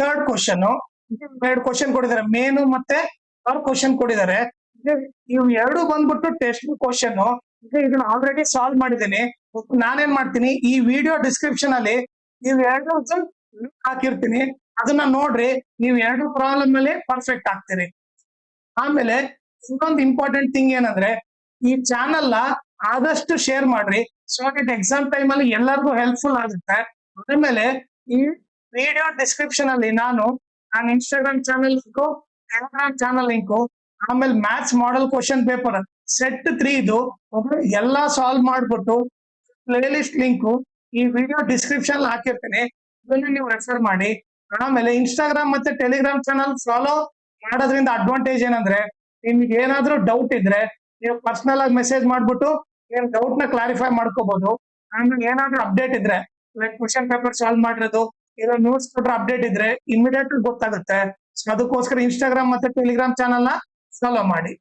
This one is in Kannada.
ಥರ್ಡ್ ಕ್ವಶನ್, ಎರಡು ಕ್ವಶನ್ ಕೊಟ್ಟಿದ್ದಾರೆ, ಮೇನು ಮತ್ತೆ ಕ್ವಶನ್ ಕೊಟ್ಟಿದ್ದಾರೆ. ಇವು ಎರಡು ಬಂದ್ಬಿಟ್ಟು ಟೆಕ್ಸ್ಟ್ ಕ್ವಶನ್. ಇದನ್ನ ಆಲ್ರೆಡಿ ಸಾಲ್ವ್ ಮಾಡಿದ್ದೀನಿ. ನಾನೇನ್ ಮಾಡ್ತೀನಿ, ಈ ವಿಡಿಯೋ ಡಿಸ್ಕ್ರಿಪ್ಷನ್ ಅಲ್ಲಿ ನೀವು ಎರಡು ಹಾಕಿರ್ತೀನಿ, ಅದನ್ನ ನೋಡ್ರಿ. ನೀವು ಎರಡು ಪ್ರಾಬ್ಲಮ್ ಅಲ್ಲಿ ಪರ್ಫೆಕ್ಟ್ ಆಗ್ತೀರಿ. ಆಮೇಲೆ ಇನ್ನೊಂದು ಇಂಪಾರ್ಟೆಂಟ್ ಥಿಂಗ್ ಏನಂದ್ರೆ, ಈ ಚಾನಲ್ ನ ಆದಷ್ಟು ಶೇರ್ ಮಾಡ್ರಿ. ಸೊ ದಟ್ ಎಕ್ಸಾಮ್ ಟೈಮ್ ಅಲ್ಲಿ ಎಲ್ಲರಿಗೂ ಹೆಲ್ಪ್ಫುಲ್ ಆಗುತ್ತೆ. ಆಮೇಲೆ ಈ ವಿಡಿಯೋ ಡಿಸ್ಕ್ರಿಪ್ಷನ್ ಅಲ್ಲಿ ನಾನು Instagram channel link, Telegram channel link, ಆಮೇಲೆ maths model question paper set 3 ಇದು ಎಲ್ಲಾ ಸಾಲ್ವ್ ಮಾಡ್ಬಿಟ್ಟು ಪ್ಲೇ ಲಿಸ್ಟ್ ಲಿಂಕು ಈ ವಿಡಿಯೋ ಡಿಸ್ಕ್ರಿಪ್ಷನ್ ಹಾಕಿರ್ತೀನಿ. ಇದನ್ನ ನೀವು ರೆಫರ್ ಮಾಡಿ. ಆಮೇಲೆ ಇನ್ಸ್ಟಾಗ್ರಾಮ್ ಮತ್ತೆ ಟೆಲಿಗ್ರಾಮ್ ಚಾನಲ್ ಫಾಲೋ ಮಾಡೋದ್ರಿಂದ ಅಡ್ವಾಂಟೇಜ್ ಏನಂದ್ರೆ, ನಿಮ್ಗೆ ಏನಾದ್ರೂ ಡೌಟ್ ಇದ್ರೆ ನೀವು ಪರ್ಸನಲ್ ಆಗಿ ಮೆಸೇಜ್ ಮಾಡ್ಬಿಟ್ಟು ನಿಮ್ ಡೌಟ್ ನ ಕ್ಲಾರಿಫೈ ಮಾಡ್ಕೋಬಹುದು. ಆಮೇಲೆ ಏನಾದ್ರೂ ಅಪ್ಡೇಟ್ ಇದ್ರೆ, ಲೈಕ್ ಕ್ವಶನ್ ಪೇಪರ್ ಸಾಲ್ವ್ ಮಾಡಿರೋದು, ಇಲ್ಲ ನ್ಯೂಸ್ ಪೇಪರ್ ಅಪ್ಡೇಟ್ ಇದ್ರೆ ಇಮಿಡಿಯೇಟ್ ಗೊತ್ತಾಗುತ್ತೆ. ಸೊ ಅದಕ್ಕೋಸ್ಕರ ಇನ್ಸ್ಟಾಗ್ರಾಮ್ ಮತ್ತೆ ಟೆಲಿಗ್ರಾಮ್ ಚಾನಲ್ ನ ಫಾಲೋ ಮಾಡಿ.